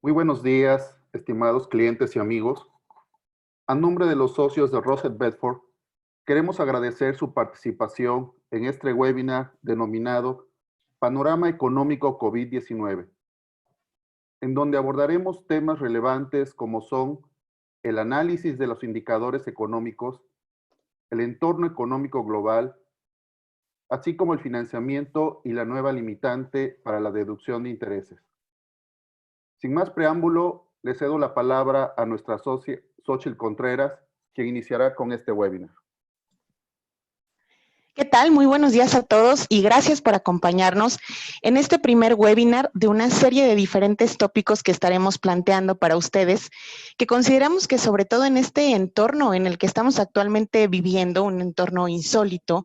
Muy buenos días, estimados clientes y amigos. A nombre de los socios de Rosset Bedford, queremos agradecer su participación en este webinar denominado Panorama Económico COVID-19, en donde abordaremos temas relevantes como son el análisis de los indicadores económicos, el entorno económico global, así como el financiamiento y la nueva limitante para la deducción de intereses. Sin más preámbulo, le cedo la palabra a nuestra socia Xóchitl Contreras, quien iniciará con este webinar. ¿Qué tal? Muy buenos días a todos y gracias por acompañarnos en este primer webinar de una serie de diferentes tópicos que estaremos planteando para ustedes, que consideramos que sobre todo en este entorno en el que estamos actualmente viviendo, un entorno insólito,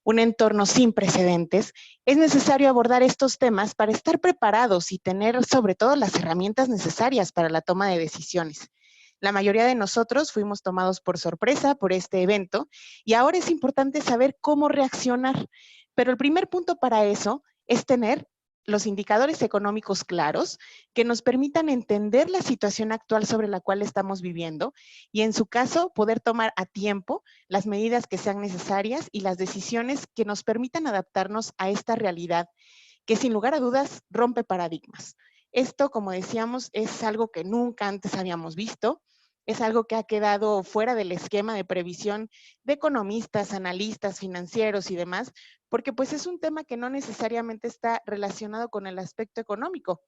un entorno sin precedentes, es necesario abordar estos temas para estar preparados y tener sobre todo las herramientas necesarias para la toma de decisiones. La mayoría de nosotros fuimos tomados por sorpresa por este evento y ahora es importante saber cómo reaccionar. Pero el primer punto para eso es tener los indicadores económicos claros que nos permitan entender la situación actual sobre la cual estamos viviendo y en su caso poder tomar a tiempo las medidas que sean necesarias y las decisiones que nos permitan adaptarnos a esta realidad que sin lugar a dudas rompe paradigmas. Esto, como decíamos, es algo que nunca antes habíamos visto, es algo que ha quedado fuera del esquema de previsión de economistas, analistas, financieros y demás, porque pues es un tema que no necesariamente está relacionado con el aspecto económico,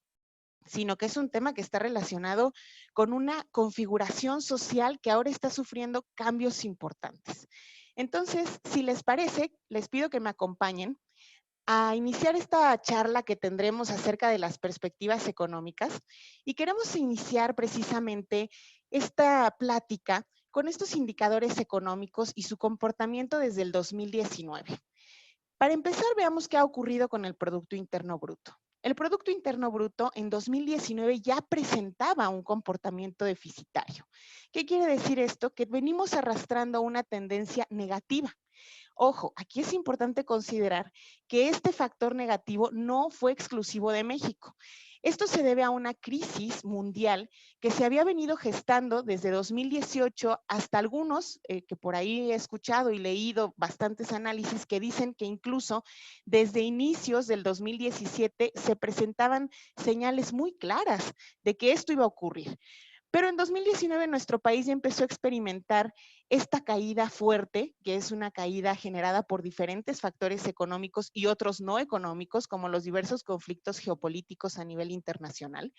sino que es un tema que está relacionado con una configuración social que ahora está sufriendo cambios importantes. Entonces, si les parece, les pido que me acompañen a iniciar esta charla que tendremos acerca de las perspectivas económicas y queremos iniciar precisamente esta plática con estos indicadores económicos y su comportamiento desde el 2019. Para empezar, veamos qué ha ocurrido con el Producto Interno Bruto. El Producto Interno Bruto en 2019 ya presentaba un comportamiento deficitario. ¿Qué quiere decir esto? Que venimos arrastrando una tendencia negativa. Ojo, aquí es importante considerar que este factor negativo no fue exclusivo de México. Esto se debe a una crisis mundial que se había venido gestando desde 2018 hasta algunos, que por ahí he escuchado y leído bastantes análisis que dicen que incluso desde inicios del 2017 se presentaban señales muy claras de que esto iba a ocurrir. Pero en 2019 nuestro país ya empezó a experimentar esta caída fuerte, que es una caída generada por diferentes factores económicos y otros no económicos, como los diversos conflictos geopolíticos a nivel internacional.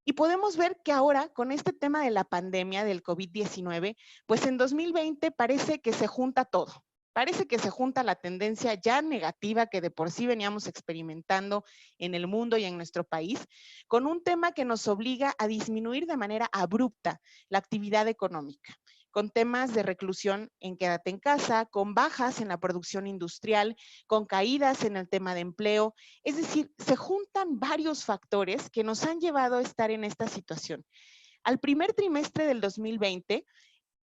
Y podemos ver que ahora, con este tema de la pandemia del COVID-19, pues en 2020 parece que se junta todo. Parece que se junta la tendencia ya negativa que de por sí veníamos experimentando en el mundo y en nuestro país, con un tema que nos obliga a disminuir de manera abrupta la actividad económica, con temas de reclusión en quédate en casa, con bajas en la producción industrial, con caídas en el tema de empleo. Es decir, se juntan varios factores que nos han llevado a estar en esta situación. Al primer trimestre del 2020,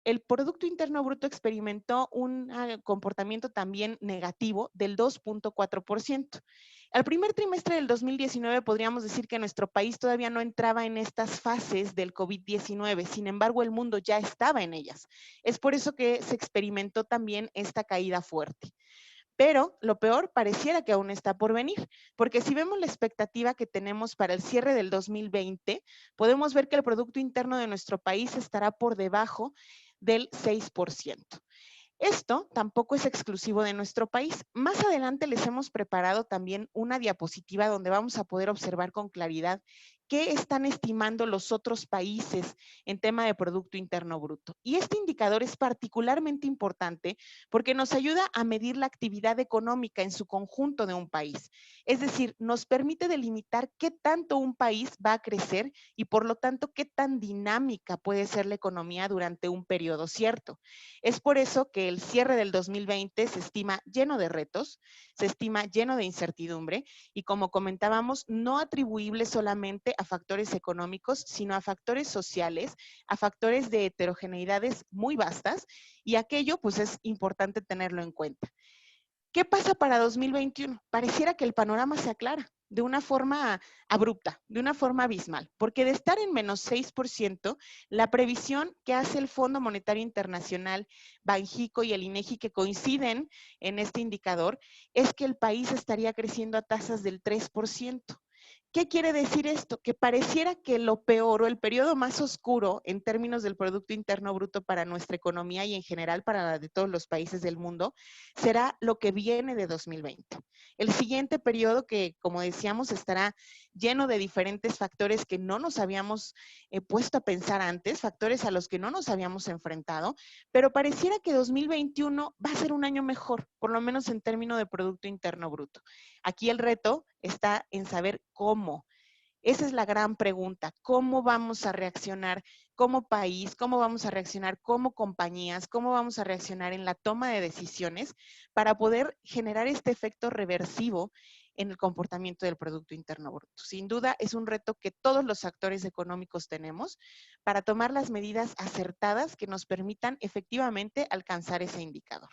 el Producto Interno Bruto experimentó un comportamiento también negativo del 2.4%. Al primer trimestre del 2019 podríamos decir que nuestro país todavía no entraba en estas fases del COVID-19, sin embargo el mundo ya estaba en ellas. Es por eso que se experimentó también esta caída fuerte. Pero lo peor pareciera que aún está por venir, porque si vemos la expectativa que tenemos para el cierre del 2020, podemos ver que el Producto Interno de nuestro país estará por debajo del 6%. Esto tampoco es exclusivo de nuestro país. Más adelante les hemos preparado también una diapositiva donde vamos a poder observar con claridad qué están estimando los otros países en tema de Producto Interno Bruto. Y este indicador es particularmente importante porque nos ayuda a medir la actividad económica en su conjunto de un país. Es decir, nos permite delimitar qué tanto un país va a crecer y por lo tanto qué tan dinámica puede ser la economía durante un periodo cierto. Es por eso que el cierre del 2020 se estima lleno de retos, se estima lleno de incertidumbre y como comentábamos, no atribuible solamente a factores económicos, sino a factores sociales, a factores de heterogeneidades muy vastas y aquello pues es importante tenerlo en cuenta. ¿Qué pasa para 2021? Pareciera que el panorama se aclara. de una forma abrupta, de una forma abismal, porque de estar en menos 6%, la previsión que hace el Fondo Monetario Internacional, Banjico y el INEGI, que coinciden en este indicador, es que el país estaría creciendo a tasas del 3%. ¿Qué quiere decir esto? Que pareciera que lo peor o el periodo más oscuro en términos del Producto Interno Bruto para nuestra economía y en general para la de todos los países del mundo será lo que viene de 2020. El siguiente periodo que, como decíamos, estará lleno de diferentes factores que no nos habíamos puesto a pensar antes, factores a los que no nos habíamos enfrentado, pero pareciera que 2021 va a ser un año mejor, por lo menos en términos de Producto Interno Bruto. Aquí el reto está en saber cómo. Esa es la gran pregunta. ¿Cómo vamos a reaccionar como país? ¿Cómo vamos a reaccionar como compañías? ¿Cómo vamos a reaccionar en la toma de decisiones para poder generar este efecto reversivo en el comportamiento del Producto Interno Bruto? Sin duda, es un reto que todos los actores económicos tenemos para tomar las medidas acertadas que nos permitan efectivamente alcanzar ese indicador.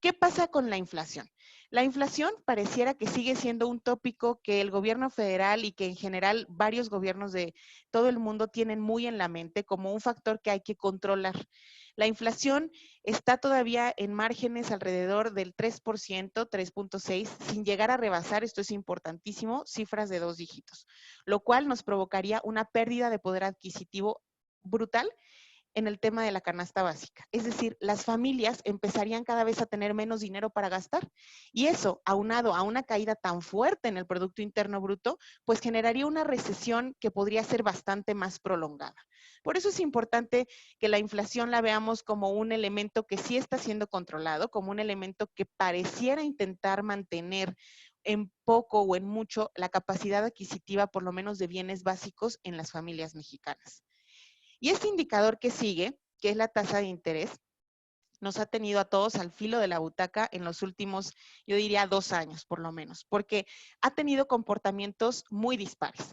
¿Qué pasa con la inflación? La inflación pareciera que sigue siendo un tópico que el gobierno federal y que en general varios gobiernos de todo el mundo tienen muy en la mente como un factor que hay que controlar. La inflación está todavía en márgenes alrededor del 3%, 3.6, sin llegar a rebasar, esto es importantísimo, cifras de 2 dígitos, lo cual nos provocaría una pérdida de poder adquisitivo brutal en el tema de la canasta básica. Es decir, las familias empezarían cada vez a tener menos dinero para gastar y eso, aunado a una caída tan fuerte en el Producto Interno Bruto, pues generaría una recesión que podría ser bastante más prolongada. Por eso es importante que la inflación la veamos como un elemento que sí está siendo controlado, como un elemento que pareciera intentar mantener en poco o en mucho la capacidad adquisitiva, por lo menos de bienes básicos en las familias mexicanas. Y este indicador que sigue, que es la tasa de interés, nos ha tenido a todos al filo de la butaca en los últimos, yo diría, 2 años por lo menos, porque ha tenido comportamientos muy dispares.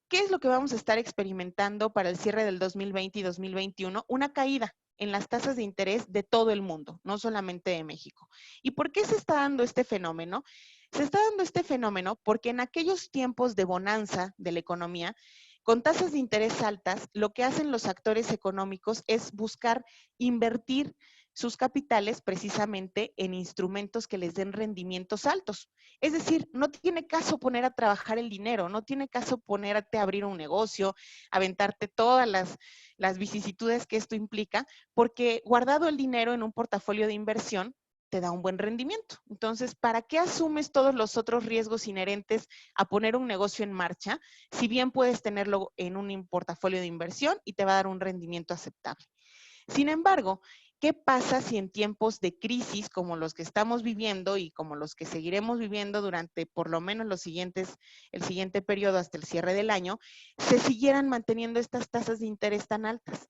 ¿Qué es lo que vamos a estar experimentando para el cierre del 2020 y 2021? Una caída en las tasas de interés de todo el mundo, no solamente de México. ¿Y por qué se está dando este fenómeno? Se está dando este fenómeno porque en aquellos tiempos de bonanza de la economía, con tasas de interés altas, lo que hacen los actores económicos es buscar invertir sus capitales precisamente en instrumentos que les den rendimientos altos. Es decir, no tiene caso poner a trabajar el dinero, no tiene caso ponerte a abrir un negocio, aventarte todas las vicisitudes que esto implica, porque guardado el dinero en un portafolio de inversión, te da un buen rendimiento. Entonces, ¿para qué asumes todos los otros riesgos inherentes a poner un negocio en marcha, si bien puedes tenerlo en un portafolio de inversión y te va a dar un rendimiento aceptable? Sin embargo, ¿qué pasa si en tiempos de crisis como los que estamos viviendo y como los que seguiremos viviendo durante por lo menos el siguiente periodo hasta el cierre del año, se siguieran manteniendo estas tasas de interés tan altas?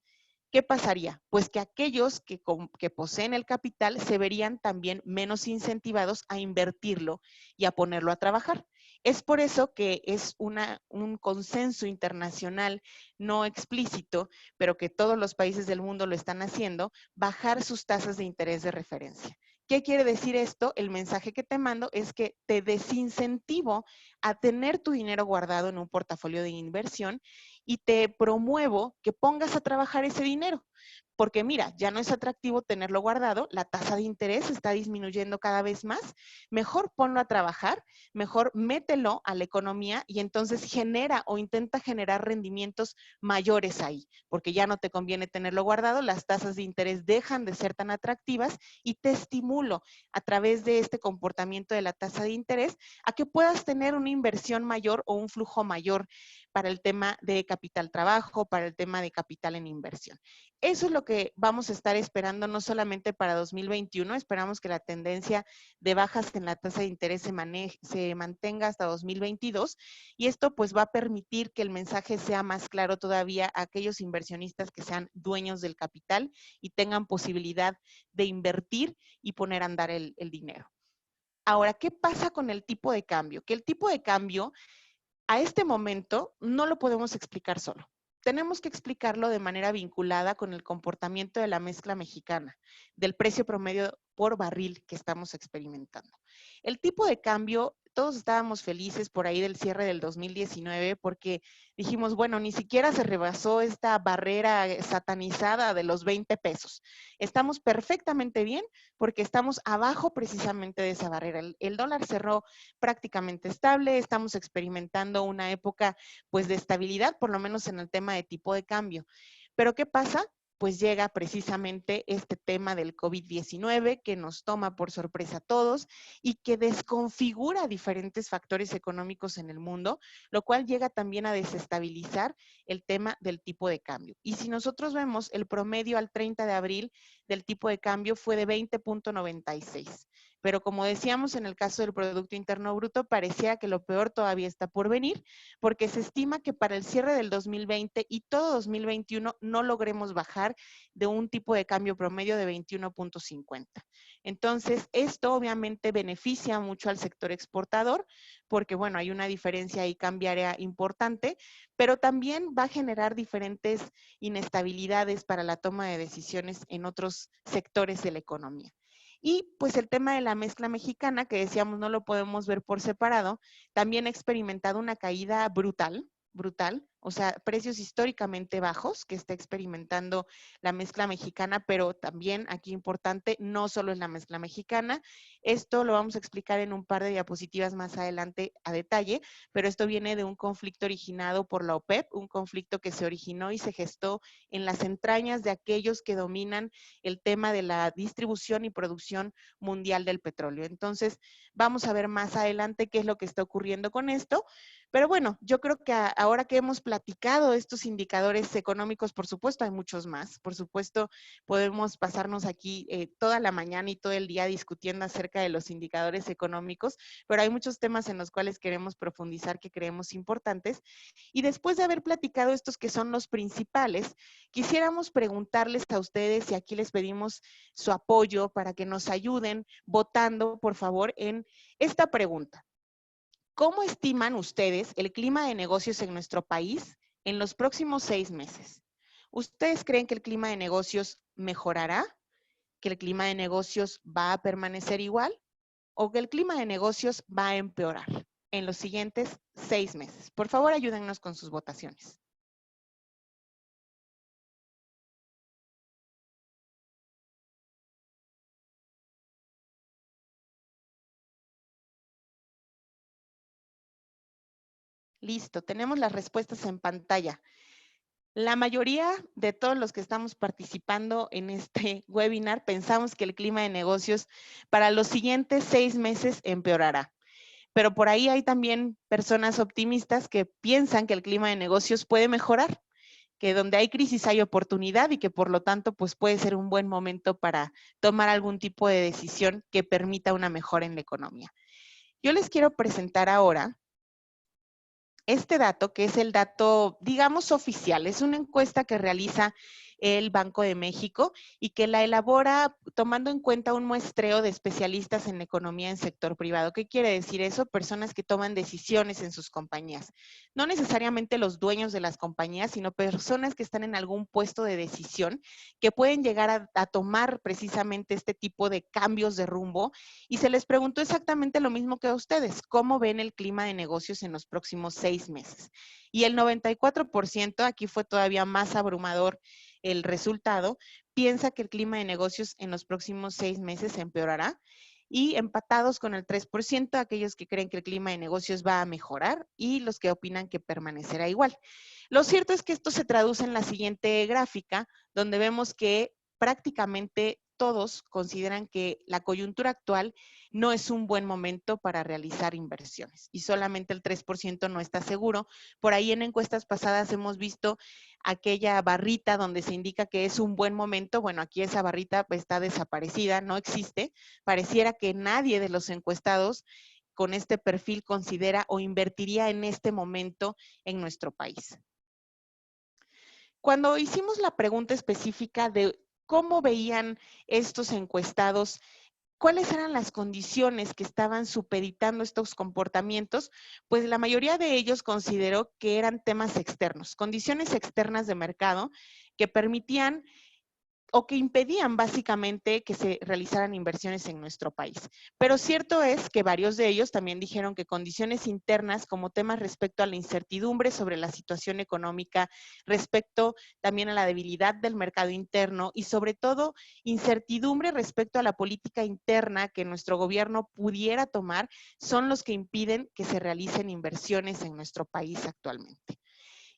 ¿Qué pasaría? Pues que aquellos que poseen el capital se verían también menos incentivados a invertirlo y a ponerlo a trabajar. Es por eso que es un consenso internacional no explícito, pero que todos los países del mundo lo están haciendo, bajar sus tasas de interés de referencia. ¿Qué quiere decir esto? El mensaje que te mando es que te desincentivo a tener tu dinero guardado en un portafolio de inversión y te promuevo que pongas a trabajar ese dinero. Porque mira, ya no es atractivo tenerlo guardado, la tasa de interés está disminuyendo cada vez más, mejor ponlo a trabajar, mejor mételo a la economía y entonces genera o intenta generar rendimientos mayores ahí, porque ya no te conviene tenerlo guardado, las tasas de interés dejan de ser tan atractivas y te estimulo a través de este comportamiento de la tasa de interés a que puedas tener una inversión mayor o un flujo mayor para el tema de capital trabajo, para el tema de capital en inversión. Eso es lo que vamos a estar esperando no solamente para 2021, esperamos que la tendencia de bajas en la tasa de interés se mantenga hasta 2022 y esto pues va a permitir que el mensaje sea más claro todavía a aquellos inversionistas que sean dueños del capital y tengan posibilidad de invertir y poner a andar el dinero. Ahora, ¿qué pasa con el tipo de cambio? Que el tipo de cambio a este momento no lo podemos explicar solo. Tenemos que explicarlo de manera vinculada con el comportamiento de la mezcla mexicana, del precio promedio por barril que estamos experimentando. El tipo de cambio, todos estábamos felices por ahí del cierre del 2019 porque dijimos, bueno, ni siquiera se rebasó esta barrera satanizada de los 20 pesos. Estamos perfectamente bien porque estamos abajo precisamente de esa barrera. El dólar cerró prácticamente estable, estamos experimentando una época pues de estabilidad, por lo menos en el tema de tipo de cambio. Pero ¿qué pasa? Pues llega precisamente este tema del COVID-19 que nos toma por sorpresa a todos y que desconfigura diferentes factores económicos en el mundo, lo cual llega también a desestabilizar el tema del tipo de cambio. Y si nosotros vemos el promedio al 30 de abril del tipo de cambio fue de 20.96. Pero como decíamos en el caso del Producto Interno Bruto, parecía que lo peor todavía está por venir, porque se estima que para el cierre del 2020 y todo 2021 no logremos bajar de un tipo de cambio promedio de 21.50. Entonces, esto obviamente beneficia mucho al sector exportador, porque bueno, hay una diferencia ahí cambiaria importante, pero también va a generar diferentes inestabilidades para la toma de decisiones en otros sectores de la economía. Y pues el tema de la mezcla mexicana, que decíamos no lo podemos ver por separado, también ha experimentado una caída brutal, o sea, precios históricamente bajos que está experimentando la mezcla mexicana, pero también aquí importante, no solo es la mezcla mexicana, esto lo vamos a explicar en un par de diapositivas más adelante a detalle, pero esto viene de un conflicto originado por la OPEP, un conflicto que se originó y se gestó en las entrañas de aquellos que dominan el tema de la distribución y producción mundial del petróleo. Entonces, vamos a ver más adelante qué es lo que está ocurriendo con esto, pero bueno, yo creo que ahora que hemos platicado estos indicadores económicos, por supuesto hay muchos más, por supuesto podemos pasarnos aquí toda la mañana y todo el día discutiendo acerca de los indicadores económicos, pero hay muchos temas en los cuales queremos profundizar que creemos importantes. Y después de haber platicado estos que son los principales, quisiéramos preguntarles a ustedes y aquí les pedimos su apoyo para que nos ayuden votando, por favor, en esta pregunta. ¿Cómo estiman ustedes el clima de negocios en nuestro país en los próximos 6 meses? ¿Ustedes creen que el clima de negocios mejorará? ¿Que el clima de negocios va a permanecer igual? ¿O que el clima de negocios va a empeorar en los siguientes 6 meses? Por favor, ayúdennos con sus votaciones. Listo, tenemos las respuestas en pantalla. La mayoría de todos los que estamos participando en este webinar pensamos que el clima de negocios para los siguientes 6 meses empeorará. Pero por ahí hay también personas optimistas que piensan que el clima de negocios puede mejorar, que donde hay crisis hay oportunidad y que por lo tanto pues puede ser un buen momento para tomar algún tipo de decisión que permita una mejora en la economía. Yo les quiero presentar ahora este dato, que es el dato, digamos, oficial, es una encuesta que realiza el Banco de México y que la elabora tomando en cuenta un muestreo de especialistas en economía en sector privado. ¿Qué quiere decir eso? Personas que toman decisiones en sus compañías. No necesariamente los dueños de las compañías, sino personas que están en algún puesto de decisión que pueden llegar a tomar precisamente este tipo de cambios de rumbo. Y se les preguntó exactamente lo mismo que a ustedes, ¿cómo ven el clima de negocios en los próximos 6 meses? Y el 94%, aquí fue todavía más abrumador el resultado, piensa que el clima de negocios en los próximos 6 meses empeorará y empatados con el 3%, aquellos que creen que el clima de negocios va a mejorar y los que opinan que permanecerá igual. Lo cierto es que esto se traduce en la siguiente gráfica, donde vemos que prácticamente todos consideran que la coyuntura actual no es un buen momento para realizar inversiones y solamente el 3% no está seguro. Por ahí en encuestas pasadas hemos visto aquella barrita donde se indica que es un buen momento. Bueno, aquí esa barrita está desaparecida, no existe. Pareciera que nadie de los encuestados con este perfil considera o invertiría en este momento en nuestro país. Cuando hicimos la pregunta específica de cómo veían estos encuestados, cuáles eran las condiciones que estaban supeditando estos comportamientos, pues la mayoría de ellos consideró que eran temas externos, condiciones externas de mercado que permitían o que impedían básicamente que se realizaran inversiones en nuestro país. Pero cierto es que varios de ellos también dijeron que condiciones internas como temas respecto a la incertidumbre sobre la situación económica, respecto también a la debilidad del mercado interno y sobre todo incertidumbre respecto a la política interna que nuestro gobierno pudiera tomar, son los que impiden que se realicen inversiones en nuestro país actualmente.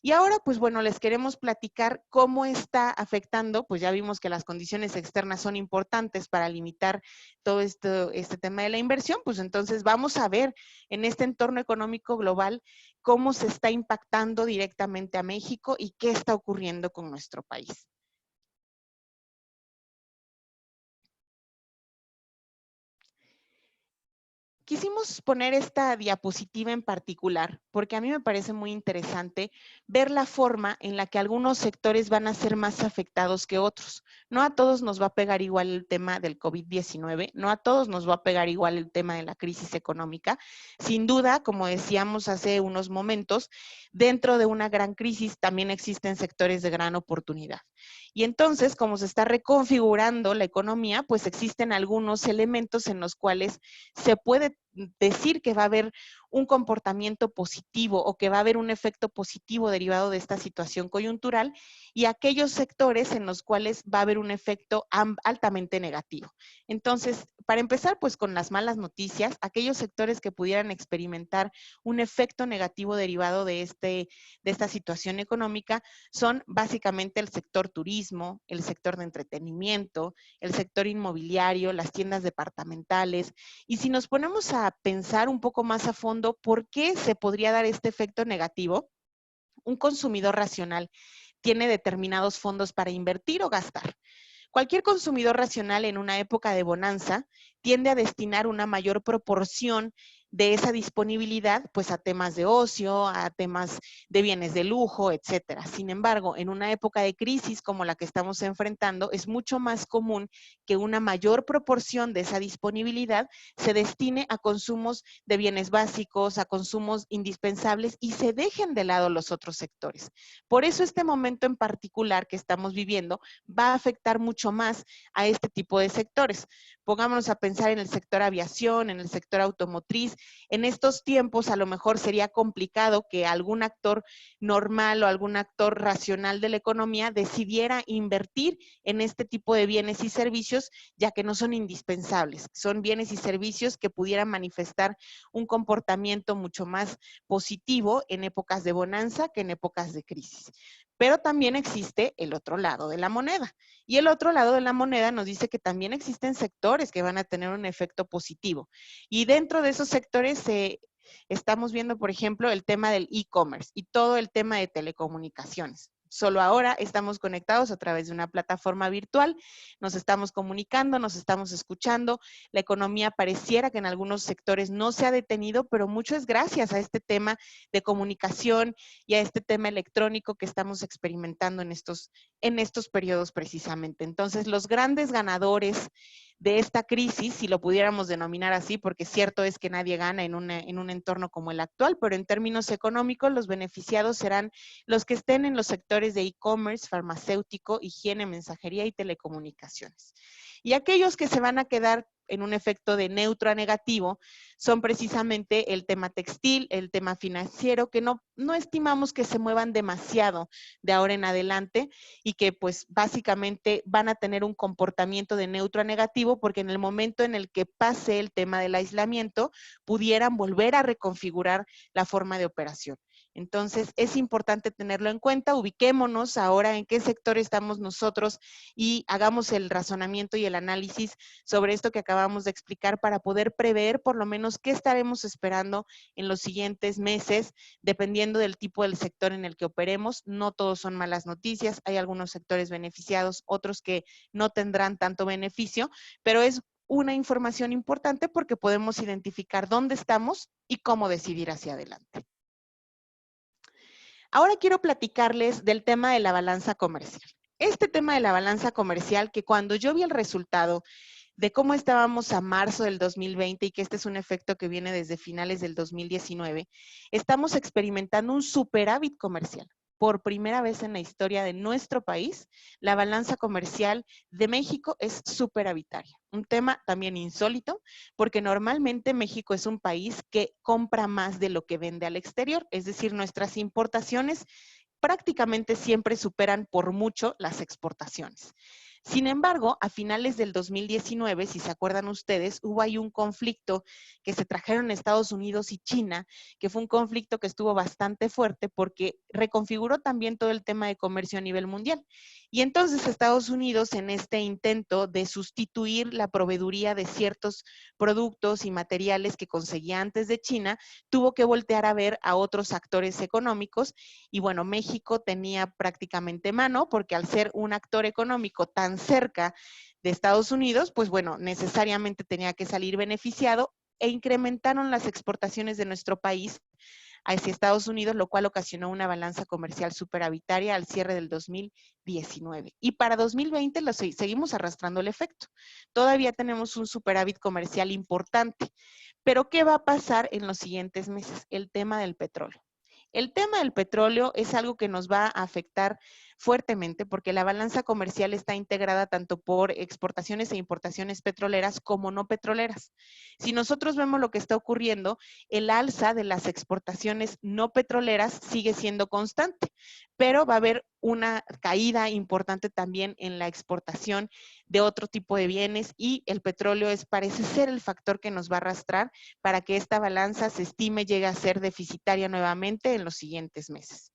Y ahora, pues bueno, les queremos platicar cómo está afectando, pues ya vimos que las condiciones externas son importantes para limitar todo este tema de la inversión, pues entonces vamos a ver en este entorno económico global cómo se está impactando directamente a México y qué está ocurriendo con nuestro país. Quisimos poner esta diapositiva en particular porque a mí me parece muy interesante ver la forma en la que algunos sectores van a ser más afectados que otros. No a todos nos va a pegar igual el tema del COVID-19, no a todos nos va a pegar igual el tema de la crisis económica. Sin duda, como decíamos hace unos momentos, dentro de una gran crisis también existen sectores de gran oportunidad. Y entonces, como se está reconfigurando la economía, pues existen algunos elementos en los cuales se puede decir que va a haber un comportamiento positivo o que va a haber un efecto positivo derivado de esta situación coyuntural y aquellos sectores en los cuales va a haber un efecto altamente negativo. Entonces, para empezar, pues con las malas noticias, aquellos sectores que pudieran experimentar un efecto negativo derivado de esta situación económica son básicamente el sector turismo, el sector de entretenimiento, el sector inmobiliario, las tiendas departamentales. Y si nos ponemos a pensar un poco más a fondo, ¿por qué se podría dar este efecto negativo? Un consumidor racional tiene determinados fondos para invertir o gastar. Cualquier consumidor racional en una época de bonanza tiende a destinar una mayor proporción de esa disponibilidad pues a temas de ocio, a temas de bienes de lujo, etcétera. Sin embargo, en una época de crisis como la que estamos enfrentando, es mucho más común que una mayor proporción de esa disponibilidad se destine a consumos de bienes básicos, a consumos indispensables y se dejen de lado los otros sectores. Por eso este momento en particular que estamos viviendo va a afectar mucho más a este tipo de sectores. Pongámonos a pensar en el sector aviación, en el sector automotriz. En estos tiempos a lo mejor sería complicado que algún actor normal o algún actor racional de la economía decidiera invertir en este tipo de bienes y servicios, ya que no son indispensables. Son bienes y servicios que pudieran manifestar un comportamiento mucho más positivo en épocas de bonanza que en épocas de crisis. Pero también existe el otro lado de la moneda. Y el otro lado de la moneda nos dice que también existen sectores que van a tener un efecto positivo. Y dentro de esos sectores estamos viendo, por ejemplo, el tema del e-commerce y todo el tema de telecomunicaciones. Solo ahora estamos conectados a través de una plataforma virtual, nos estamos comunicando, nos estamos escuchando, la economía pareciera que en algunos sectores no se ha detenido, pero mucho es gracias a este tema de comunicación y a este tema electrónico que estamos experimentando en estos periodos precisamente. Entonces, los grandes ganadores de esta crisis, si lo pudiéramos denominar así, porque cierto es que nadie gana en un entorno como el actual, pero en términos económicos los beneficiados serán los que estén en los sectores de e-commerce, farmacéutico, higiene, mensajería y telecomunicaciones. Y aquellos que se van a quedar en un efecto de neutro a negativo son precisamente el tema textil, el tema financiero, que no estimamos que se muevan demasiado de ahora en adelante y que pues básicamente van a tener un comportamiento de neutro a negativo porque en el momento en el que pase el tema del aislamiento pudieran volver a reconfigurar la forma de operación. Entonces, es importante tenerlo en cuenta, ubiquémonos ahora en qué sector estamos nosotros y hagamos el razonamiento y el análisis sobre esto que acabamos de explicar para poder prever por lo menos qué estaremos esperando en los siguientes meses, dependiendo del tipo del sector en el que operemos. No todos son malas noticias, hay algunos sectores beneficiados, otros que no tendrán tanto beneficio, pero es una información importante porque podemos identificar dónde estamos y cómo decidir hacia adelante. Ahora quiero platicarles del tema de la balanza comercial. Este tema de la balanza comercial, que cuando yo vi el resultado de cómo estábamos a marzo del 2020 y que este es un efecto que viene desde finales del 2019, estamos experimentando un superávit comercial. por primera vez en la historia de nuestro país, la balanza comercial de México es superavitaria. Un tema también insólito, porque normalmente México es un país que compra más de lo que vende al exterior, es decir, nuestras importaciones prácticamente siempre superan por mucho las exportaciones. Sin embargo, a finales del 2019, si se acuerdan ustedes, hubo ahí un conflicto que se trajeron Estados Unidos y China, que fue un conflicto que estuvo bastante fuerte porque reconfiguró también todo el tema de comercio a nivel mundial. Y entonces Estados Unidos, en este intento de sustituir la proveeduría de ciertos productos y materiales que conseguía antes de China, tuvo que voltear a ver a otros actores económicos. Y bueno, México tenía prácticamente mano, porque al ser un actor económico tan cerca de Estados Unidos, pues bueno, necesariamente tenía que salir beneficiado, e incrementaron las exportaciones de nuestro país hacia Estados Unidos, lo cual ocasionó una balanza comercial superavitaria al cierre del 2019. Y para 2020 seguimos arrastrando el efecto. Todavía tenemos un superávit comercial importante. Pero ¿qué va a pasar en los siguientes meses? El tema del petróleo. El tema del petróleo es algo que nos va a afectar fuertemente porque la balanza comercial está integrada tanto por exportaciones e importaciones petroleras como no petroleras. Si nosotros vemos lo que está ocurriendo, el alza de las exportaciones no petroleras sigue siendo constante, pero va a haber una caída importante también en la exportación de otro tipo de bienes, y el petróleo parece ser el factor que nos va a arrastrar para que esta balanza se estime llegue a ser deficitaria nuevamente en los siguientes meses.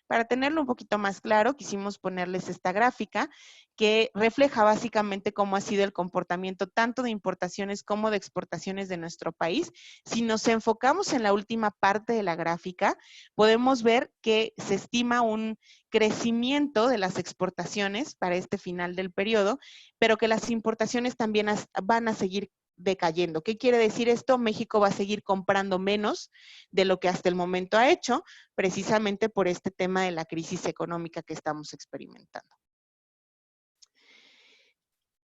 Para tenerlo un poquito más claro, quisimos ponerles esta gráfica que refleja básicamente cómo ha sido el comportamiento tanto de importaciones como de exportaciones de nuestro país. Si nos enfocamos en la última parte de la gráfica, podemos ver que se estima un crecimiento de las exportaciones para este final del periodo, pero que las importaciones también van a seguir decayendo. ¿Qué quiere decir esto? México va a seguir comprando menos de lo que hasta el momento ha hecho, precisamente por este tema de la crisis económica que estamos experimentando.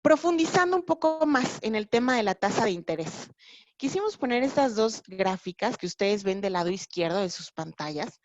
Profundizando un poco más en el tema de la tasa de interés, quisimos poner estas dos gráficas que ustedes ven del lado izquierdo de sus pantallas,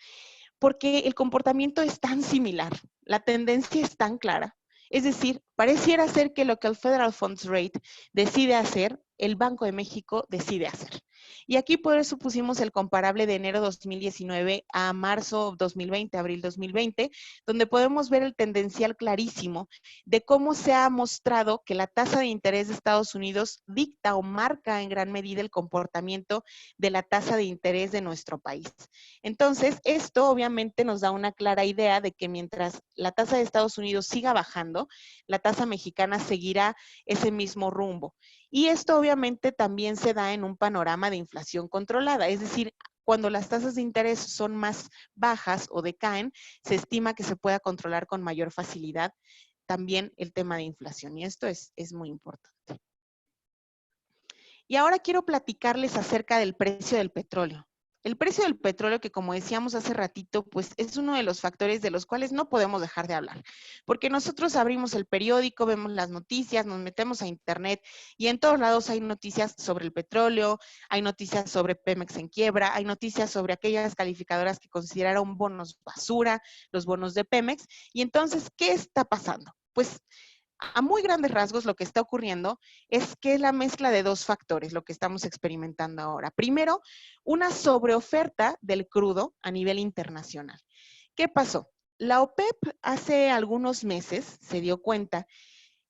porque el comportamiento es tan similar, la tendencia es tan clara. Es decir, pareciera ser que lo que el Federal Funds Rate decide hacer, el Banco de México decide hacer. Y aquí por eso pusimos el comparable de enero 2019 a marzo 2020, abril 2020, donde podemos ver el tendencial clarísimo de cómo se ha mostrado que la tasa de interés de Estados Unidos dicta o marca en gran medida el comportamiento de la tasa de interés de nuestro país. Entonces, esto obviamente nos da una clara idea de que mientras la tasa de Estados Unidos siga bajando, la tasa mexicana seguirá ese mismo rumbo. Y esto obviamente también se da en un panorama de inflación controlada, es decir, cuando las tasas de interés son más bajas o decaen, se estima que se pueda controlar con mayor facilidad también el tema de inflación, y esto es muy importante. Y ahora quiero platicarles acerca del precio del petróleo. El precio del petróleo, que como decíamos hace ratito, pues es uno de los factores de los cuales no podemos dejar de hablar, porque nosotros abrimos el periódico, vemos las noticias, nos metemos a internet y en todos lados hay noticias sobre el petróleo, hay noticias sobre Pemex en quiebra, hay noticias sobre aquellas calificadoras que consideraron bonos basura, los bonos de Pemex. Y entonces, ¿qué está pasando? Pues a muy grandes rasgos, lo que está ocurriendo es que es la mezcla de dos factores, lo que estamos experimentando ahora. Primero, una sobreoferta del crudo a nivel internacional. ¿Qué pasó? La OPEP hace algunos meses se dio cuenta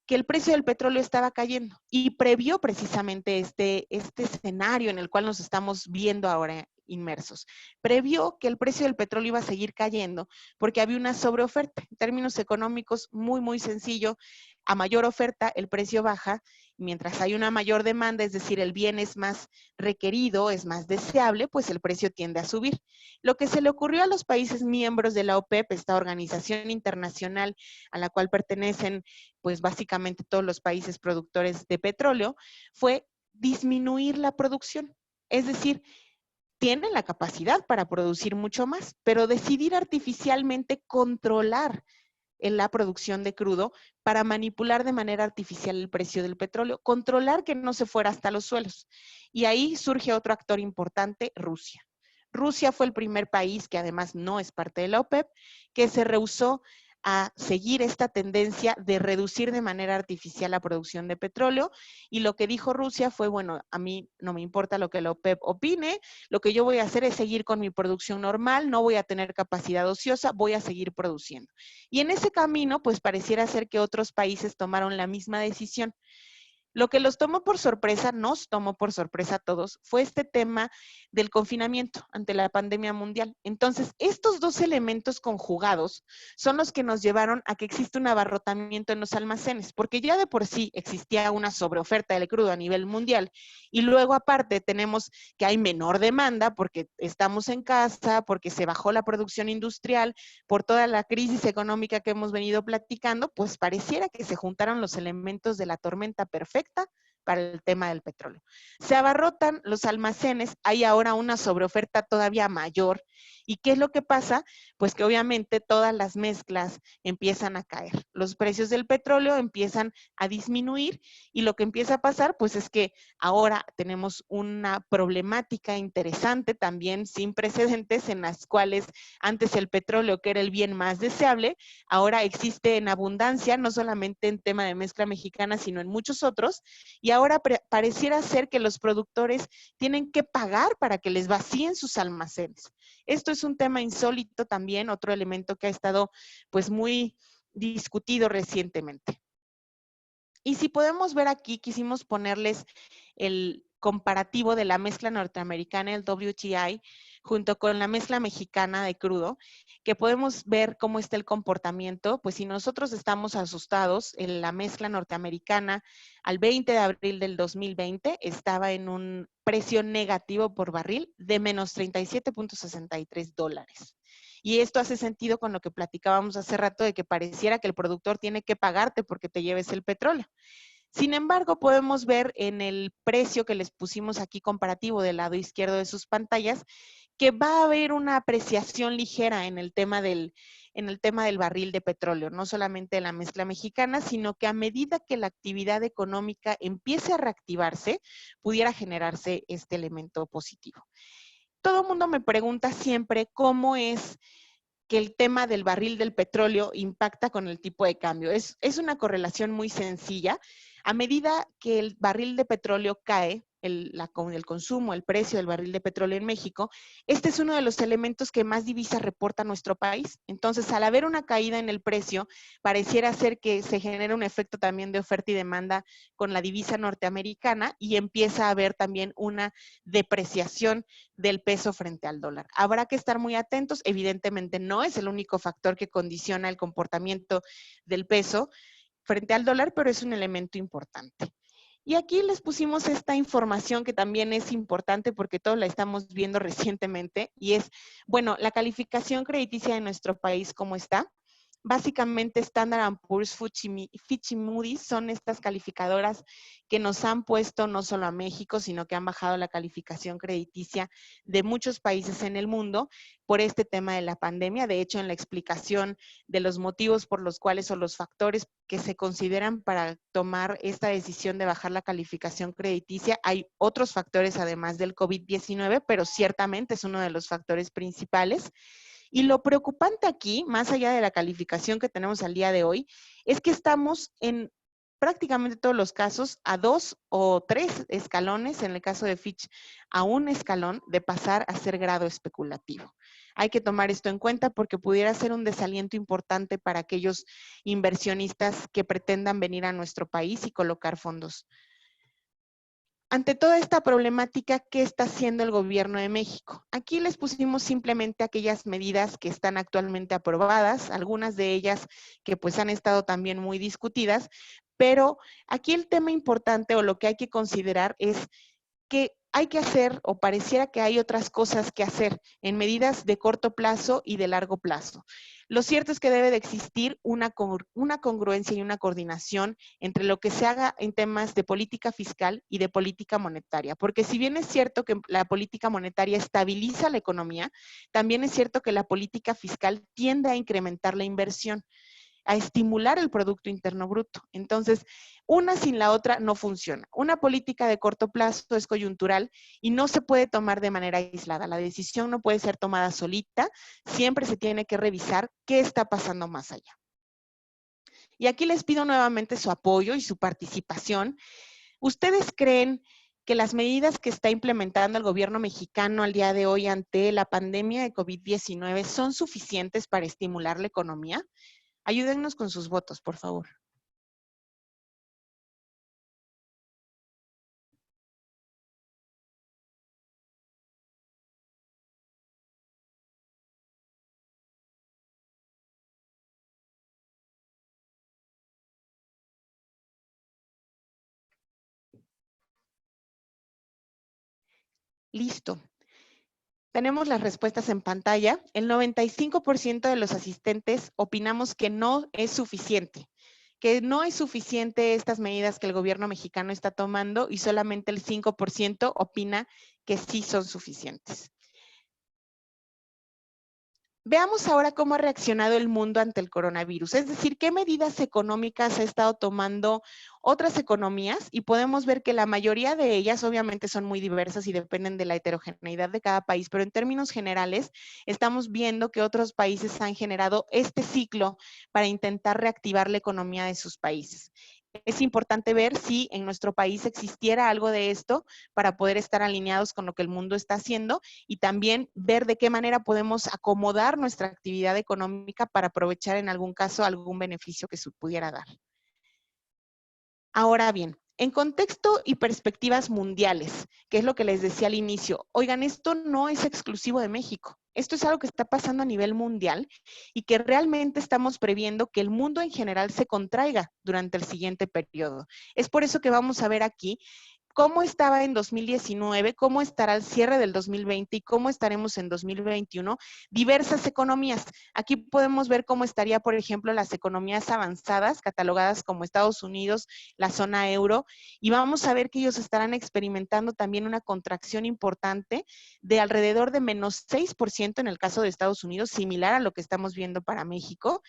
que el precio del petróleo estaba cayendo y previó precisamente este escenario en el cual nos estamos viendo ahora inmersos. Previó que el precio del petróleo iba a seguir cayendo porque había una sobreoferta. En términos económicos, muy sencillo, a mayor oferta el precio baja, mientras hay una mayor demanda, es decir, el bien es más requerido, es más deseable, pues el precio tiende a subir. Lo que se le ocurrió a los países miembros de la OPEP, esta organización internacional a la cual pertenecen pues básicamente todos los países productores de petróleo, fue disminuir la producción. Es decir, tienen la capacidad para producir mucho más, pero decidir artificialmente controlar en la producción de crudo para manipular de manera artificial el precio del petróleo, controlar que no se fuera hasta los suelos. Y ahí surge otro actor importante, Rusia. Rusia fue el primer país, que además no es parte de la OPEP, que se rehusó a seguir esta tendencia de reducir de manera artificial la producción de petróleo, y lo que dijo Rusia fue, bueno, a mí no me importa lo que la OPEP opine, lo que yo voy a hacer es seguir con mi producción normal, no voy a tener capacidad ociosa, voy a seguir produciendo. Y en ese camino, pues pareciera ser que otros países tomaron la misma decisión. Lo que los tomó por sorpresa, nos tomó por sorpresa a todos, fue este tema del confinamiento ante la pandemia mundial. Entonces, estos dos elementos conjugados son los que nos llevaron a que existe un abarrotamiento en los almacenes, porque ya de por sí existía una sobreoferta del crudo a nivel mundial, y luego aparte tenemos que hay menor demanda porque estamos en casa, porque se bajó la producción industrial, por toda la crisis económica que hemos venido platicando, pues pareciera que se juntaron los elementos de la tormenta perfecta para el tema del petróleo. Se abarrotan los almacenes, hay ahora una sobreoferta todavía mayor. ¿Y qué es lo que pasa? Pues que obviamente todas las mezclas empiezan a caer. Los precios del petróleo empiezan a disminuir, y lo que empieza a pasar pues es que ahora tenemos una problemática interesante también sin precedentes, en las cuales antes el petróleo, que era el bien más deseable, ahora existe en abundancia, no solamente en tema de mezcla mexicana, sino en muchos otros, y ahora pareciera ser que los productores tienen que pagar para que les vacíen sus almacenes. Esto es un tema insólito también, otro elemento que ha estado pues muy discutido recientemente. Y si podemos ver aquí, quisimos ponerles el comparativo de la mezcla norteamericana, el WTI, junto con la mezcla mexicana de crudo, que podemos ver cómo está el comportamiento. Pues si nosotros estamos asustados, en la mezcla norteamericana al 20 de abril del 2020 estaba en un precio negativo por barril de menos $37.63. Y esto hace sentido con lo que platicábamos hace rato, de que pareciera que el productor tiene que pagarte porque te lleves el petróleo. Sin embargo, podemos ver en el precio que les pusimos aquí comparativo del lado izquierdo de sus pantallas, que va a haber una apreciación ligera en el tema del barril de petróleo, no solamente de la mezcla mexicana, sino que a medida que la actividad económica empiece a reactivarse, pudiera generarse este elemento positivo. Todo el mundo me pregunta siempre cómo es que el tema del barril del petróleo impacta con el tipo de cambio. Es una correlación muy sencilla. A medida que el barril de petróleo cae, el consumo, el precio del barril de petróleo en México, este es uno de los elementos que más divisas reporta nuestro país. Entonces, al haber una caída en el precio, pareciera ser que se genera un efecto también de oferta y demanda con la divisa norteamericana, y empieza a haber también una depreciación del peso frente al dólar. Habrá que estar muy atentos. Evidentemente no es el único factor que condiciona el comportamiento del peso frente al dólar, pero es un elemento importante. Y aquí les pusimos esta información que también es importante porque todos la estamos viendo recientemente, y es, bueno, la calificación crediticia de nuestro país, ¿cómo está? Básicamente Standard & Poor's, Fitch y Moody's son estas calificadoras que nos han puesto no solo a México, sino que han bajado la calificación crediticia de muchos países en el mundo por este tema de la pandemia. De hecho, en la explicación de los motivos por los cuales o los factores que se consideran para tomar esta decisión de bajar la calificación crediticia, hay otros factores además del COVID-19, pero ciertamente es uno de los factores principales. Y lo preocupante aquí, más allá de la calificación que tenemos al día de hoy, es que estamos en prácticamente todos los casos a 2 o 3 escalones, en el caso de Fitch, a un escalón de pasar a ser grado especulativo. Hay que tomar esto en cuenta porque pudiera ser un desaliento importante para aquellos inversionistas que pretendan venir a nuestro país y colocar fondos. Ante toda esta problemática, ¿qué está haciendo el gobierno de México? Aquí les pusimos simplemente aquellas medidas que están actualmente aprobadas, algunas de ellas que pues han estado también muy discutidas, pero aquí el tema importante o lo que hay que considerar es que hay que hacer, o pareciera que hay otras cosas que hacer en medidas de corto plazo y de largo plazo. Lo cierto es que debe de existir una congruencia y una coordinación entre lo que se haga en temas de política fiscal y de política monetaria, porque si bien es cierto que la política monetaria estabiliza la economía, también es cierto que la política fiscal tiende a incrementar la inversión. a estimular el Producto Interno Bruto. Entonces, una sin la otra no funciona. Una política de corto plazo es coyuntural y no se puede tomar de manera aislada. La decisión no puede ser tomada solita, siempre se tiene que revisar qué está pasando más allá. Y aquí les pido nuevamente su apoyo y su participación. ¿Ustedes creen que las medidas que está implementando el gobierno mexicano al día de hoy ante la pandemia de COVID-19 son suficientes para estimular la economía? Ayúdennos con sus votos, por favor. Listo. Tenemos las respuestas en pantalla. El 95% de los asistentes opinamos que no es suficiente. Que no es suficiente estas medidas que el gobierno mexicano está tomando y solamente el 5% opina que sí son suficientes. Veamos ahora cómo ha reaccionado el mundo ante el coronavirus, es decir, qué medidas económicas ha estado tomando otras economías y podemos ver que la mayoría de ellas obviamente son muy diversas y dependen de la heterogeneidad de cada país, pero en términos generales estamos viendo que otros países han generado este ciclo para intentar reactivar la economía de sus países. Es importante ver si en nuestro país existiera algo de esto para poder estar alineados con lo que el mundo está haciendo y también ver de qué manera podemos acomodar nuestra actividad económica para aprovechar en algún caso algún beneficio que se pudiera dar. Ahora bien, en contexto y perspectivas mundiales, que es lo que les decía al inicio, oigan, esto no es exclusivo de México. Esto es algo que está pasando a nivel mundial y que realmente estamos previendo que el mundo en general se contraiga durante el siguiente periodo. Es por eso que vamos a ver aquí cómo estaba en 2019, cómo estará el cierre del 2020 y cómo estaremos en 2021, diversas economías. Aquí podemos ver cómo estaría, por ejemplo, las economías avanzadas, catalogadas como Estados Unidos, la zona euro, y vamos a ver que ellos estarán experimentando también una contracción importante de alrededor de menos 6% en el caso de Estados Unidos, similar a lo que estamos viendo para México.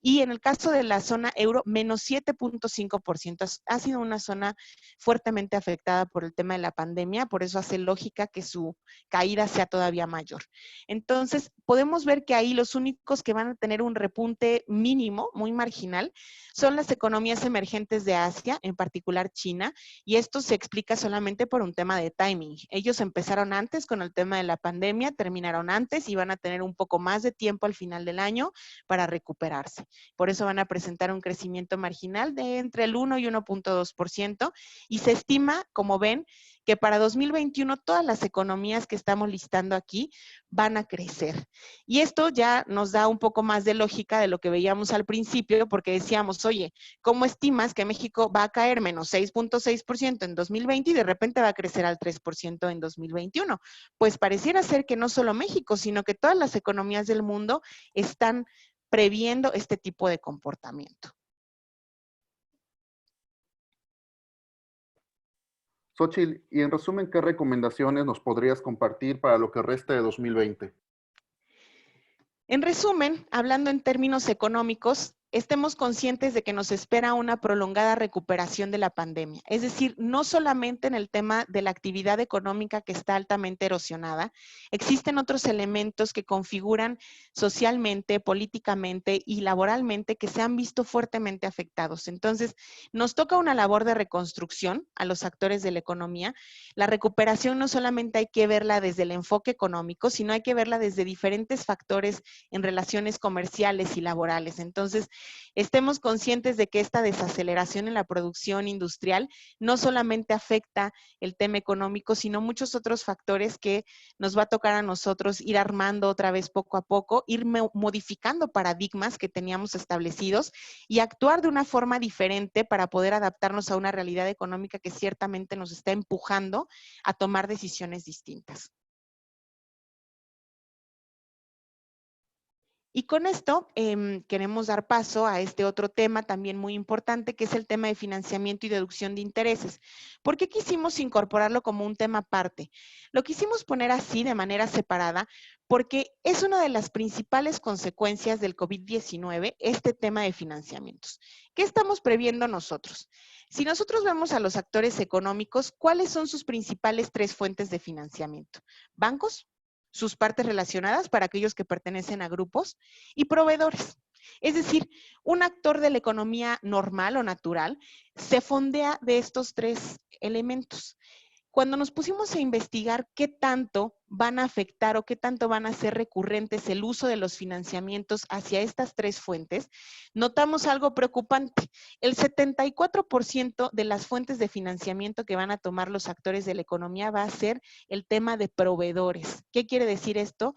Y en el caso de la zona euro, menos 7.5%. Ha sido una zona fuertemente afectada por el tema de la pandemia, por eso hace lógica que su caída sea todavía mayor. Entonces, podemos ver que ahí los únicos que van a tener un repunte mínimo, muy marginal, son las economías emergentes de Asia, en particular China, y esto se explica solamente por un tema de timing. Ellos empezaron antes con el tema de la pandemia, terminaron antes y van a tener un poco más de tiempo al final del año para recuperarse. Por eso van a presentar un crecimiento marginal de entre el 1 y 1.2% y se estima, como ven, que para 2021 todas las economías que estamos listando aquí van a crecer. Y esto ya nos da un poco más de lógica de lo que veíamos al principio, porque decíamos, oye, ¿cómo estimas que México va a caer menos 6.6% en 2020 y de repente va a crecer al 3% en 2021? Pues pareciera ser que no solo México, sino que todas las economías del mundo están previendo este tipo de comportamiento. Xóchitl, y en resumen, ¿qué recomendaciones nos podrías compartir para lo que resta de 2020? En resumen, hablando en términos económicos, estemos conscientes de que nos espera una prolongada recuperación de la pandemia. Es decir, no solamente en el tema de la actividad económica que está altamente erosionada, existen otros elementos que configuran socialmente, políticamente y laboralmente que se han visto fuertemente afectados. Entonces, nos toca una labor de reconstrucción a los actores de la economía. La recuperación no solamente hay que verla desde el enfoque económico, sino hay que verla desde diferentes factores en relaciones comerciales y laborales. Entonces, estemos conscientes de que esta desaceleración en la producción industrial no solamente afecta el tema económico, sino muchos otros factores que nos va a tocar a nosotros ir armando otra vez poco a poco, ir modificando paradigmas que teníamos establecidos y actuar de una forma diferente para poder adaptarnos a una realidad económica que ciertamente nos está empujando a tomar decisiones distintas. Y con esto queremos dar paso a este otro tema también muy importante, que es el tema de financiamiento y deducción de intereses. ¿Por qué quisimos incorporarlo como un tema aparte? Lo quisimos poner así de manera separada porque es una de las principales consecuencias del COVID-19, este tema de financiamientos. ¿Qué estamos previendo nosotros? Si nosotros vemos a los actores económicos, ¿cuáles son sus principales tres fuentes de financiamiento? Bancos, sus partes relacionadas para aquellos que pertenecen a grupos y proveedores. Es decir, un actor de la economía normal o natural se fondea de estos tres elementos. Cuando nos pusimos a investigar qué tanto van a afectar o qué tanto van a ser recurrentes el uso de los financiamientos hacia estas tres fuentes, notamos algo preocupante. El 74% de las fuentes de financiamiento que van a tomar los actores de la economía va a ser el tema de proveedores. ¿Qué quiere decir esto?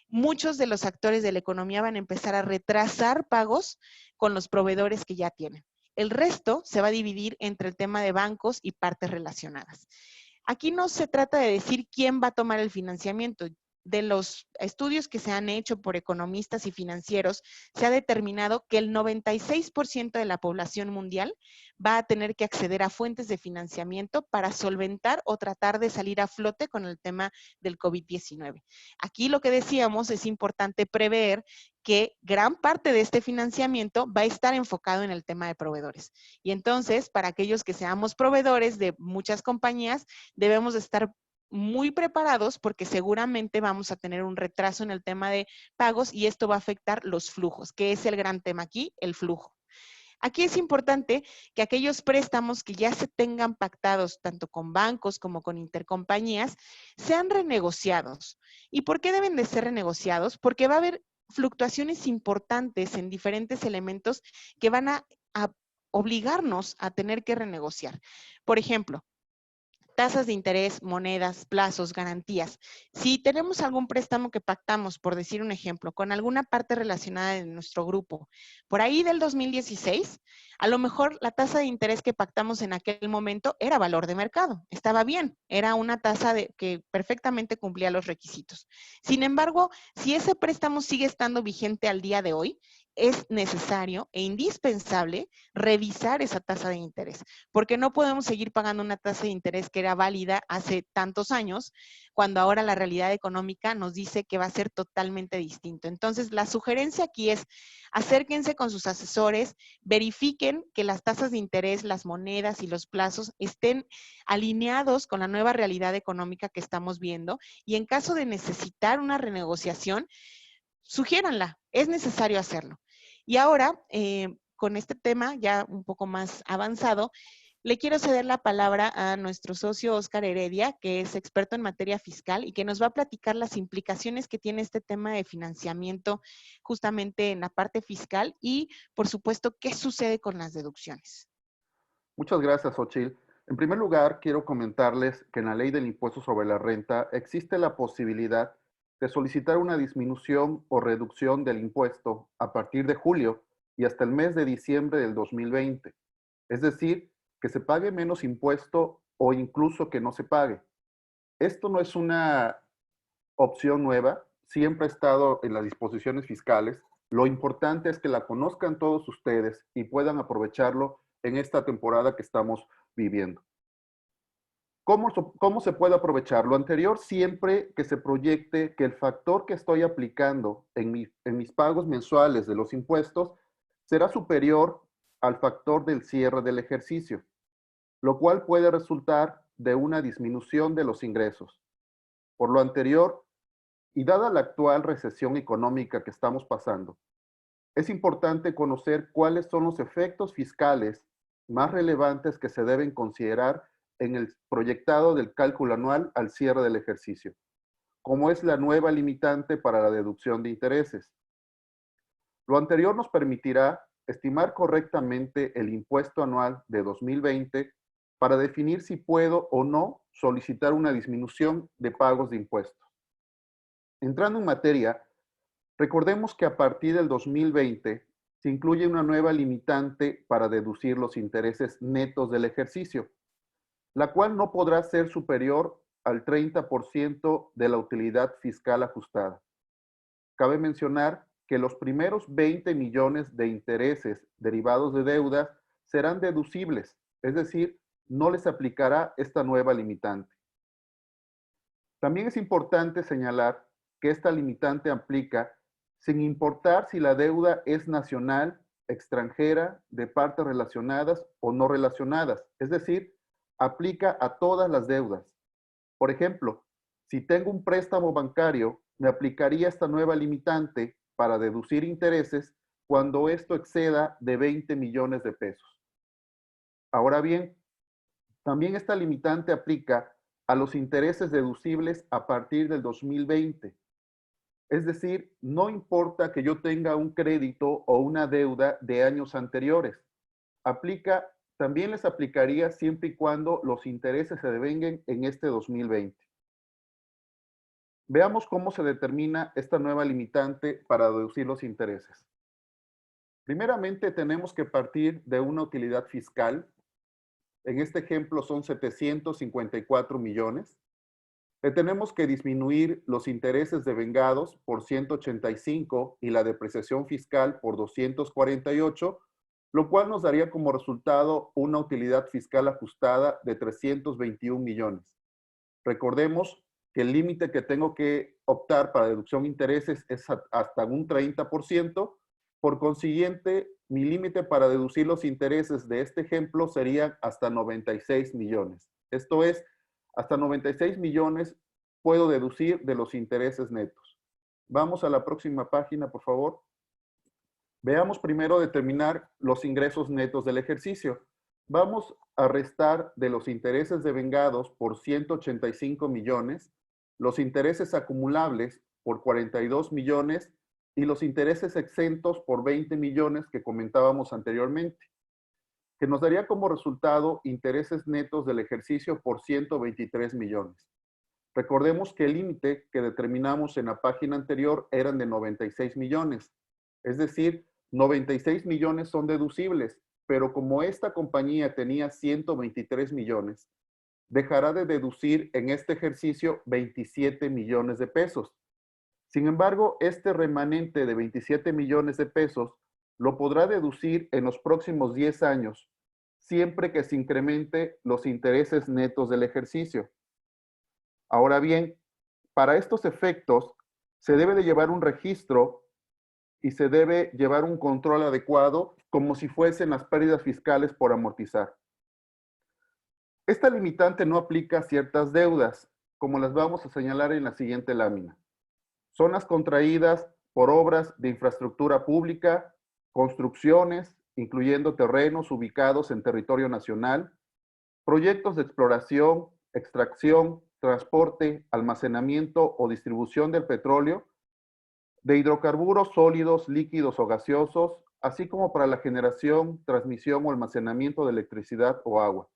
Muchos de los actores de la economía van a empezar a retrasar pagos con los proveedores que ya tienen. El resto se va a dividir entre el tema de bancos y partes relacionadas. Aquí no se trata de decir quién va a tomar el financiamiento. De los estudios que se han hecho por economistas y financieros, se ha determinado que el 96% de la población mundial va a tener que acceder a fuentes de financiamiento para solventar o tratar de salir a flote con el tema del COVID-19. Aquí lo que decíamos es importante prever que gran parte de este financiamiento va a estar enfocado en el tema de proveedores. Y entonces, para aquellos que seamos proveedores de muchas compañías, debemos estar muy preparados porque seguramente vamos a tener un retraso en el tema de pagos y esto va a afectar los flujos, que es el gran tema aquí, el flujo. Aquí es importante que aquellos préstamos que ya se tengan pactados tanto con bancos como con intercompañías sean renegociados. ¿Y por qué deben de ser renegociados? Porque va a haber fluctuaciones importantes en diferentes elementos que van a obligarnos a tener que renegociar. Por ejemplo, tasas de interés, monedas, plazos, garantías. Si tenemos algún préstamo que pactamos, por decir un ejemplo, con alguna parte relacionada de nuestro grupo, por ahí del 2016, a lo mejor la tasa de interés que pactamos en aquel momento era valor de mercado, estaba bien, era una tasa que perfectamente cumplía los requisitos. Sin embargo, si ese préstamo sigue estando vigente al día de hoy, es necesario e indispensable revisar esa tasa de interés, porque no podemos seguir pagando una tasa de interés que era válida hace tantos años, cuando ahora la realidad económica nos dice que va a ser totalmente distinto. Entonces, la sugerencia aquí es acérquense con sus asesores, verifiquen que las tasas de interés, las monedas y los plazos estén alineados con la nueva realidad económica que estamos viendo y en caso de necesitar una renegociación, sugiéranla, es necesario hacerlo. Y ahora, con este tema ya un poco más avanzado, le quiero ceder la palabra a nuestro socio Óscar Heredia, que es experto en materia fiscal y que nos va a platicar las implicaciones que tiene este tema de financiamiento justamente en la parte fiscal y, por supuesto, qué sucede con las deducciones. Muchas gracias, Xochitl. En primer lugar, quiero comentarles que en la ley del impuesto sobre la renta existe la posibilidad de solicitar una disminución o reducción del impuesto a partir de julio y hasta el mes de diciembre del 2020. Es decir, que se pague menos impuesto o incluso que no se pague. Esto no es una opción nueva, siempre ha estado en las disposiciones fiscales. Lo importante es que la conozcan todos ustedes y puedan aprovecharlo en esta temporada que estamos viviendo. ¿Cómo se puede aprovechar? Lo anterior, siempre que se proyecte que el factor que estoy aplicando en mis pagos mensuales de los impuestos será superior al factor del cierre del ejercicio, lo cual puede resultar de una disminución de los ingresos. Por lo anterior, y dada la actual recesión económica que estamos pasando, es importante conocer cuáles son los efectos fiscales más relevantes que se deben considerar en el proyectado del cálculo anual al cierre del ejercicio, como es la nueva limitante para la deducción de intereses. Lo anterior nos permitirá estimar correctamente el impuesto anual de 2020 para definir si puedo o no solicitar una disminución de pagos de impuestos. Entrando en materia, recordemos que a partir del 2020 se incluye una nueva limitante para deducir los intereses netos del ejercicio, la cual no podrá ser superior al 30% de la utilidad fiscal ajustada. Cabe mencionar que los primeros 20 millones de intereses derivados de deudas serán deducibles, es decir, no les aplicará esta nueva limitante. También es importante señalar que esta limitante aplica sin importar si la deuda es nacional, extranjera, de partes relacionadas o no relacionadas, es decir, aplica a todas las deudas. Por ejemplo, si tengo un préstamo bancario, me aplicaría esta nueva limitante para deducir intereses cuando esto exceda de 20 millones de pesos. Ahora bien, también esta limitante aplica a los intereses deducibles a partir del 2020. Es decir, no importa que yo tenga un crédito o una deuda de años anteriores. También les aplicaría siempre y cuando los intereses se devenguen en este 2020. Veamos cómo se determina esta nueva limitante para deducir los intereses. Primeramente, tenemos que partir de una utilidad fiscal. En este ejemplo son 754 millones. Le tenemos que disminuir los intereses devengados por 185 y la depreciación fiscal por 248, lo cual nos daría como resultado una utilidad fiscal ajustada de 321 millones. Recordemos que el límite que tengo que optar para deducción de intereses es hasta un 30%. Por consiguiente, mi límite para deducir los intereses de este ejemplo sería hasta 96 millones. Esto es, hasta 96 millones puedo deducir de los intereses netos. Vamos a la próxima página, por favor. Veamos primero determinar los ingresos netos del ejercicio. Vamos a restar de los intereses devengados por 185 millones, los intereses acumulables por 42 millones y los intereses exentos por 20 millones que comentábamos anteriormente, que nos daría como resultado intereses netos del ejercicio por 123 millones. Recordemos que el límite que determinamos en la página anterior eran de 96 millones, es decir, 96 millones son deducibles, pero como esta compañía tenía 123 millones, dejará de deducir en este ejercicio 27 millones de pesos. Sin embargo, este remanente de 27 millones de pesos lo podrá deducir en los próximos 10 años, siempre que se incremente los intereses netos del ejercicio. Ahora bien, para estos efectos, se debe de llevar un registro y se debe llevar un control adecuado como si fuesen las pérdidas fiscales por amortizar. Esta limitante no aplica a ciertas deudas, como las vamos a señalar en la siguiente lámina. Son las contraídas por obras de infraestructura pública, construcciones, incluyendo terrenos ubicados en territorio nacional, proyectos de exploración, extracción, transporte, almacenamiento o distribución del petróleo, de hidrocarburos sólidos, líquidos o gaseosos, así como para la generación, transmisión o almacenamiento de electricidad o agua.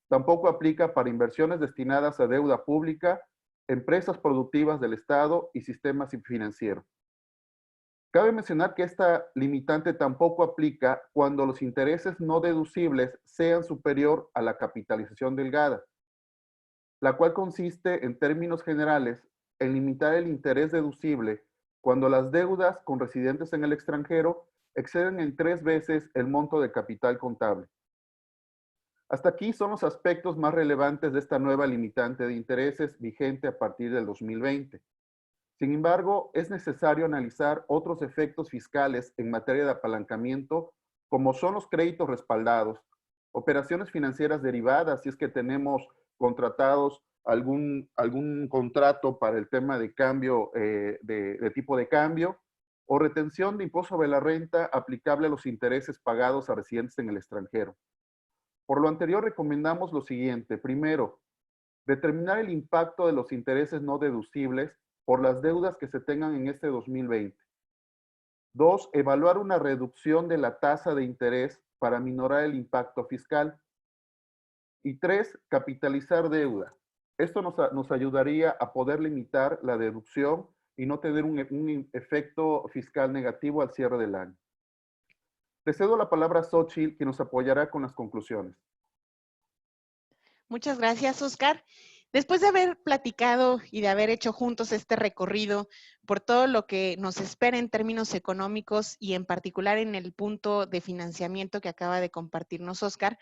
Tampoco aplica para inversiones destinadas a deuda pública, empresas productivas del Estado y sistemas financieros. Cabe mencionar que esta limitante tampoco aplica cuando los intereses no deducibles sean superior a la capitalización delgada, la cual consiste, en términos generales, en limitar el interés deducible cuando las deudas con residentes en el extranjero exceden en 3 veces el monto de capital contable. Hasta aquí son los aspectos más relevantes de esta nueva limitante de intereses vigente a partir del 2020. Sin embargo, es necesario analizar otros efectos fiscales en materia de apalancamiento, como son los créditos respaldados, operaciones financieras derivadas, si es que tenemos contratados algún contrato para el tema de cambio, de tipo de cambio, o retención de impuesto sobre la renta aplicable a los intereses pagados a residentes en el extranjero. Por lo anterior, recomendamos lo siguiente. Primero, determinar el impacto de los intereses no deducibles por las deudas que se tengan en este 2020. 2, evaluar una reducción de la tasa de interés para minorar el impacto fiscal. Y 3, capitalizar deuda. Esto nos ayudaría a poder limitar la deducción y no tener un efecto fiscal negativo al cierre del año. Le cedo la palabra a Xochitl, que nos apoyará con las conclusiones. Muchas gracias, Oscar. Después de haber platicado y de haber hecho juntos este recorrido por todo lo que nos espera en términos económicos y en particular en el punto de financiamiento que acaba de compartirnos Oscar,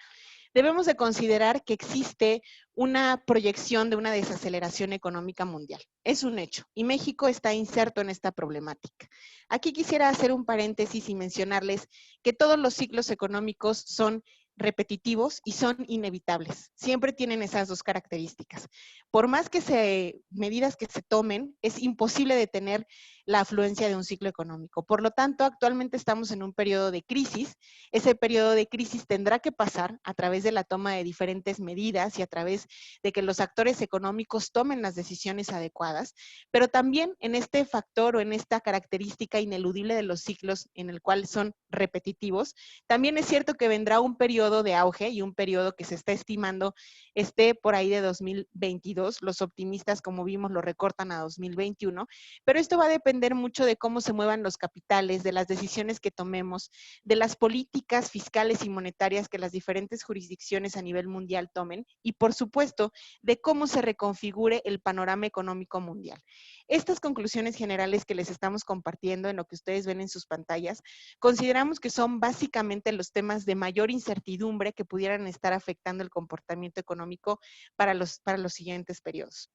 debemos de considerar que existe una proyección de una desaceleración económica mundial. Es un hecho y México está inserto en esta problemática. Aquí quisiera hacer un paréntesis y mencionarles que todos los ciclos económicos son repetitivos y son inevitables. Siempre tienen esas dos características. Por más que medidas que se tomen, es imposible detener la afluencia de un ciclo económico. Por lo tanto, actualmente estamos en un periodo de crisis. Ese periodo de crisis tendrá que pasar a través de la toma de diferentes medidas y a través de que los actores económicos tomen las decisiones adecuadas, pero también en este factor o en esta característica ineludible de los ciclos en el cual son repetitivos, también es cierto que vendrá un periodo de auge y un periodo que se está estimando esté por ahí de 2022. Los optimistas, como vimos, lo recortan a 2021, pero esto va a depender mucho de cómo se muevan los capitales, de las decisiones que tomemos, de las políticas fiscales y monetarias que las diferentes jurisdicciones a nivel mundial tomen y, por supuesto, de cómo se reconfigure el panorama económico mundial. Estas conclusiones generales que les estamos compartiendo en lo que ustedes ven en sus pantallas, consideramos que son básicamente los temas de mayor incertidumbre que pudieran estar afectando el comportamiento económico para los siguientes periodos.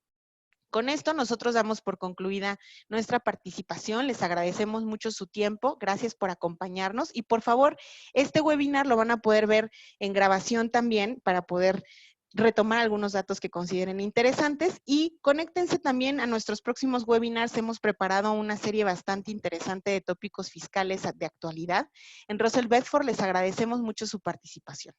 Con esto nosotros damos por concluida nuestra participación. Les agradecemos mucho su tiempo. Gracias por acompañarnos. Y por favor, este webinar lo van a poder ver en grabación también para poder retomar algunos datos que consideren interesantes y conéctense también a nuestros próximos webinars. Hemos preparado una serie bastante interesante de tópicos fiscales de actualidad. En Russell Bedford les agradecemos mucho su participación.